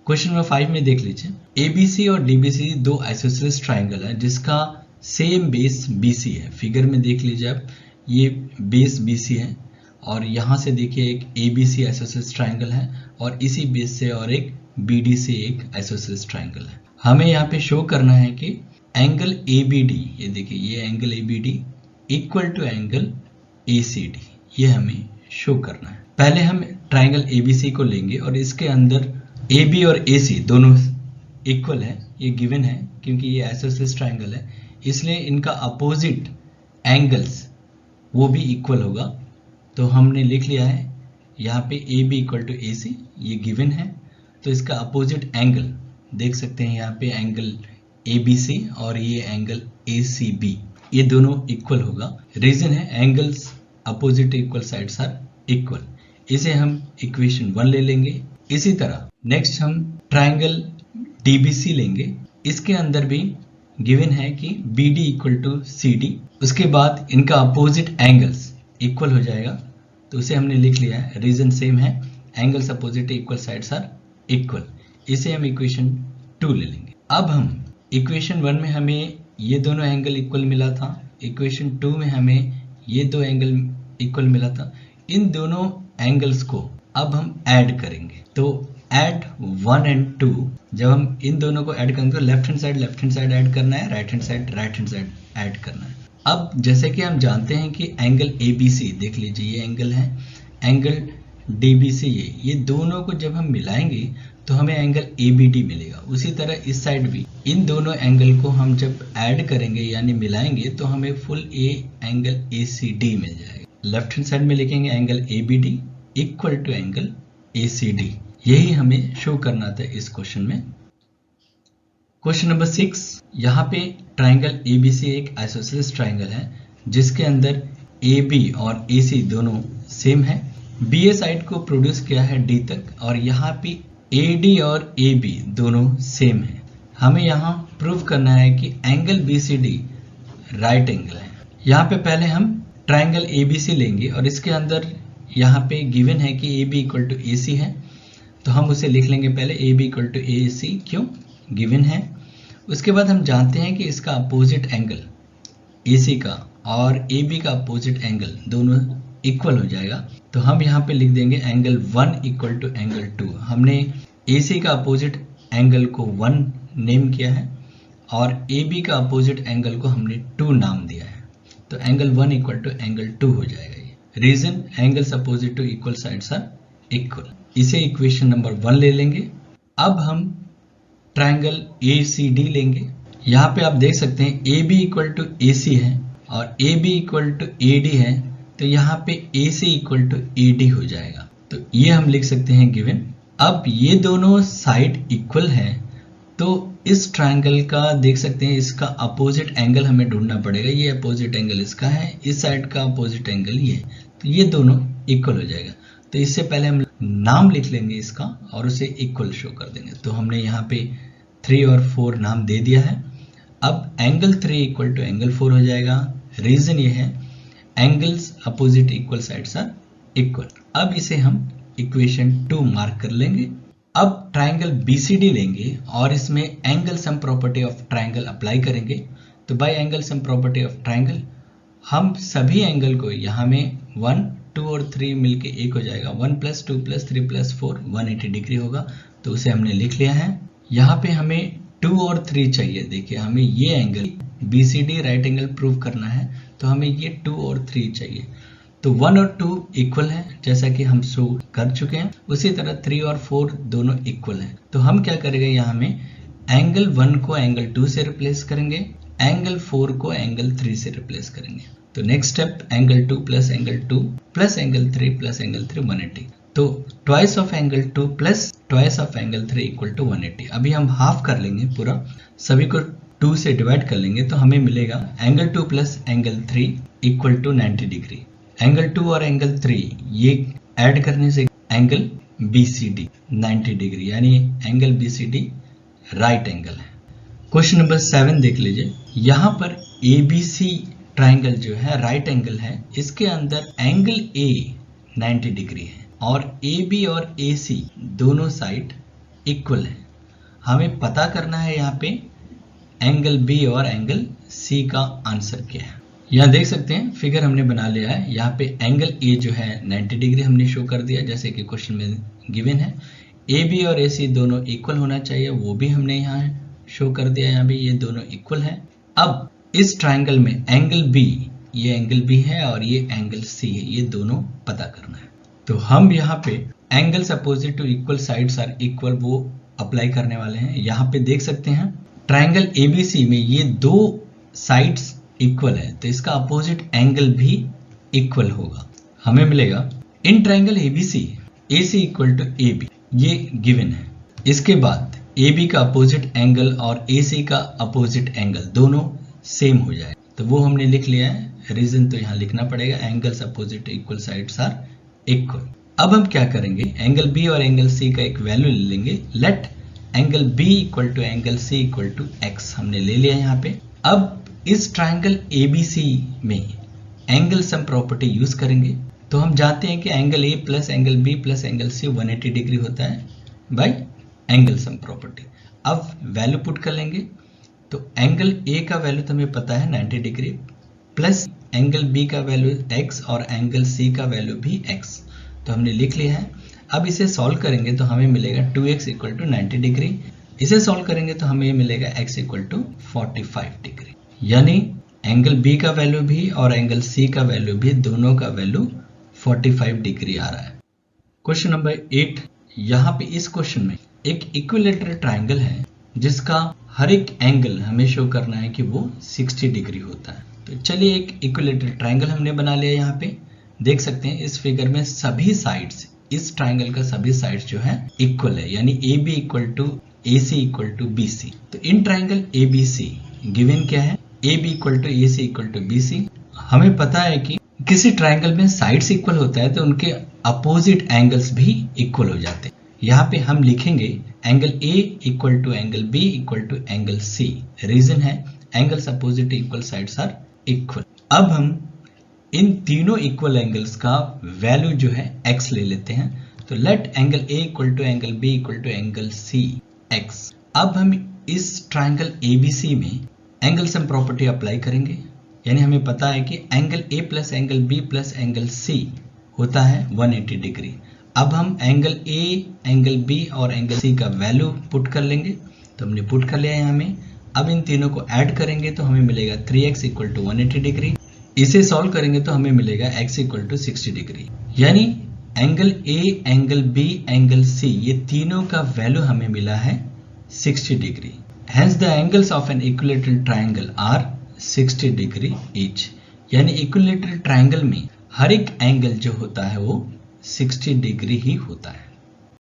Question number 5 में देख लीजिए, एबीसी और डीबीसी दो आइसोसेलेस ट्राइंगल है जिसका सेम बेस बीसी है। फिगर में देख लीजिए आप, ये बेस बीसी है और यहाँ से देखिए एक एबीसी आइसोसेलेस ट्राइंगल है और इसी बेस से और एक बीडीसी एक आइसोसेलेस ट्राइंगल है। हमें यहाँ पे शो करना है कि एंगल एबीडी, ये देखिए ये angle ABD equal to angle ACD, ये हमें शो करना है। पहले हम ट्राइंगल एबीसी को लेंगे और इसके अंदर AB और AC दोनों इक्वल है, ये गिवन है क्योंकि ये आइसोसेलेस ट्राइंगल है, इसलिए इनका अपोजिट एंगल्स वो भी इक्वल होगा। तो हमने लिख लिया है यहाँ पे AB इक्वल टू AC, ये गिवन है, तो इसका अपोजिट एंगल देख सकते हैं यहाँ पे एंगल ABC और ये एंगल ACB, ये दोनों इक्वल होगा। रीजन है angles opposite equal sides are equal, इसे हम इक्वेशन 1 ले लेंगे। इसी तरह नेक्स्ट हम ट्राइंगल DBC लेंगे, इसके अंदर भी गिवन है कि BD इक्वल टू CD, उसके बाद इनका अपोजिट एंगल्स इक्वल हो जाएगा, तो उसे हमने लिख लिया है। रीजन सेम है, angles opposite equal sides are equal, इसे हम इक्वेशन 2 ले लेंगे। अब हम इक्वेशन 1 में हमें ये दोनों एंगल इक्वल मिला था, इक्वेशन 2 में हमें ये दो एंगल इक्वल मिला था। इन दोनों एंगल्स को अब हम ऐड करेंगे, तो ऐड 1 एंड 2, जब हम इन दोनों को ऐड करेंगे तो लेफ्ट हैंड साइड ऐड करना है, राइट हैंड साइड ऐड करना है। अब जैसे कि हम जानते हैं कि एंगल ABC देख लीजिए, ये एंगल है, एंगल DBC ये दोनों को जब हम मिलाएंगे तो हमें एंगल ABD मिलेगा। उसी तरह इस साइड भी इन दोनों एंगल को हम जब ऐड करेंगे यानी मिलाएंगे तो हमें फुल एंगल ACD मिल जाएगा। लेफ्ट हैंड साइड में लिखेंगे angle ABD equal to angle ACD, यही हमें शो करना था इस क्वेश्चन में। क्वेश्चन नंबर 6, यहाँ पे ट्राइंगल ABC एक आइसोसेलेस ट्राइंगल है जिसके अंदर AB और AC दोनों सेम है। BA साइड को प्रोड्यूस किया है D तक और यहाँ पे AD और AB दोनों सेम है। हमें यहाँ प्रूव करना है कि एंगल BCD राइट एंगल है। यहाँ पे पहले हम ट्राइंगल ABC लेंगे और इसके अंदर यहाँ पे गिवन है कि AB इक्वल टू AC है, तो हम उसे लिख लेंगे पहले AB इक्वल टू AC, क्यों गिवन है। उसके बाद हम जानते हैं कि इसका अपोजिट एंगल AC का और AB का अपोजिट एंगल दोनों इक्वल हो जाएगा, तो हम यहाँ पे लिख देंगे एंगल 1 इक्वल टू एंगल 2। हमने AC का अपोजिट एंगल को 1 नेम किया है और AB का अपोजिट एंगल को हमने 2 नाम दिया है, तो एंगल 1 इक्वल टू एंगल 2 हो जाएगा। ये reason angles opposite to equal sides are equal, इसे इक्वेशन नंबर 1 ले लेंगे। अब हम ट्राइंगल ACD लेंगे। यहाँ पे आप देख सकते हैं AB इक्वल टू AC है और AB इक्वल टू AD है, तो यहाँ पे AC इक्वल टू AD हो जाएगा, तो ये हम लिख सकते हैं गिवन। अब ये दोनों साइड इक्वल है, तो इस ट्राइंगल का देख सकते हैं इसका अपोजिट एंगल हमें ढूंढना पड़ेगा। ये अपोजिट एंगल इसका है, इस साइड का अपोजिट एंगल ये, तो ये दोनों इक्वल हो जाएगा। तो इससे पहले हम नाम लिख लेंगे इसका और उसे इक्वल शो कर देंगे। तो हमने यहाँ पे 3 और 4 नाम दे दिया है। अब एंगल 3 इक्वल टू एंगल 4 हो जाएगा। रीजन ये है angles opposite equal sides are equal. अब इसे हम इक्वेशन 2 मार्क कर लेंगे। अब ट्राइंगल BCD लेंगे और इसमें angle sum property of triangle apply करेंगे। तो bye angle sum property of triangle हम सभी एंगल को यहाँ में 1, 2 और 3 मिलके 1 हो जाएगा। 1 + 2 + 3 + 4 180 डिग्री होगा, तो उसे हमने लिख लिया है। यहाँ पे हमें 2 और 3 चाहिए। देखिए हमें ये angle BCD right angle prove करना है, तो हमें ये 2 और 3 चाहिए। तो 1 और 2 इक्वल है जैसा कि हम शो कर चुके हैं, उसी तरह 3 और 4 दोनों इक्वल हैं। तो हम क्या करेंगे, यहाँ में एंगल 1 को एंगल 2 से रिप्लेस करेंगे, एंगल 4 को एंगल 3 से रिप्लेस करेंगे। तो next step angle 2 + angle 2 + angle 3 + angle 3 180। तो twice of angle 2 + twice of angle 3 equal to 180। अभी हम हाफ कर लेंगे, पूरा सभी को 2 से डिवाइड कर लेंगे, तो हमें मिलेगा angle 2 + angle 3 equal to 90 degree. Angle 2 और एंगल 3 ये ऐड करने से एंगल BCD 90 डिग्री, यानी एंगल BCD राइट एंगल है। क्वेश्चन नंबर 7 देख लीजिए। यहाँ पर ABC ट्राइंगल जो है राइट एंगल है, इसके अंदर एंगल A 90 डिग्री है और AB और AC दोनों साइड इक्वल है। हमें पता करना है यहाँ पे एंगल बी और एंगल सी का आंसर क्या है। यहाँ देख सकते हैं फिगर हमने बना लिया है। यहाँ पे एंगल ए जो है 90 डिग्री हमने शो कर दिया जैसे कि क्वेश्चन में गिवन है। ए बी और ए सी दोनों इक्वल होना चाहिए, वो भी हमने यहाँ शो कर दिया। यहाँ भी ये दोनों इक्वल है। अब इस ट्राइंगल में एंगल बी, ये एंगल बी है और ये एंगल सी है, ये दोनों पता करना है। तो हम यहाँ पे angles opposite to equal sides are equal वो अप्लाई करने वाले हैं। यहाँ पे देख सकते हैं ट्राइंगल एबीसी में ये दो साइड्स इक्वल है, तो इसका अपोजिट एंगल भी इक्वल होगा। हमें मिलेगा in triangle ABC AC equal to AB, ये गिवन है। इसके बाद AB का अपोजिट एंगल और AC का अपोजिट एंगल दोनों सेम हो जाए, तो वो हमने लिख लिया है। रीजन तो यहाँ लिखना पड़ेगा, angles opposite equal sides are equal. अब हम क्या करेंगे, एंगल B और एंगल C का एक वैल्यू ले लेंगे। Let angle B equal to angle C equal to X हमने ले लिया यहाँ पे। अब इस ट्राइंगल ABC में एंगल सम प्रॉपर्टी यूज करेंगे, तो हम जानते हैं कि angle A plus angle B plus angle C 180 degree होता है बाय एंगल सम प्रॉपर्टी। अब वैल्यू पुट कर लेंगे, तो एंगल A का वैल्यू तो हमें पता है 90 डिग्री, प्लस एंगल B का वैल्यू X और एंगल C का वैल्यू भी X, तो हमने लिख लिया है। अब इसे सॉल्व करेंगे तो हमें मिलेगा 2x इक्वल टू 90 डिग्री। इसे सॉल्व करेंगे तो हमें मिलेगा x इक्वल टू 45 डिग्री। यानी एंगल B का वैल्यू भी और एंगल C का वैल्यू भी, दोनों का वैल्यू 45 डिग्री आ रहा है। क्वेश्चन नंबर 8, यहाँ पे इस क्वेश्चन में एक इक्विलेटरल ट्राइंगल है जिसका हर एक एंगल हमें शो करना है कि वो 60 डिग्री होता है। तो चलिए एक इक्विलेटरल ट्राइंगल हमने बना लिया। यहाँ पे देख सकते हैं इस फिगर में सभी साइड्स, इस ट्राइंगल का सभी साइड्स जो है इक्वल है, यानी AB equal to AC equal to BC। तो इन ट्राइंगल ABC गिवन क्या है, AB equal to AC equal to BC। हमें पता है कि किसी ट्राइंगल में साइड्स इक्वल होता है तो उनके अपोजिट एंगल्स भी इक्वल हो जाते हैं। यहाँ पे हम लिखेंगे angle A equal to angle B equal to angle C। Reason है angles opposite equal sides are equal. अब हम इन तीनों इक्वल एंगल्स का वैल्यू जो है x ले लेते हैं। तो let angle A equal to angle B equal to angle C x। अब हम इस ट्राइंगल ABC में एंगल सम प्रॉपर्टी अप्लाई करेंगे, यानी हमें पता है कि angle A plus angle B plus angle C होता है 180 डिग्री। अब हम एंगल A, एंगल B और एंगल C का वैल्यू पुट कर लेंगे, तो हमने पुट कर लिया है हमें। अब इन तीनों को ऐड करेंगे तो हमें मिलेगा 3x इक्वल टू 180 डिग्री। इसे सॉल्व करेंगे तो हमें मिलेगा x इक्वल टू 60 डिग्री। यानी angle A, angle B, angle C, ये तीनों का वैल्यू हमें मिला है 60 degree. Hence the angles of an equilateral triangle are 60 degree each। यानी इक्विलेटरल ट्राइंगल में हर एक एंगल जो होता है वो 60 डिग्री ही होता है।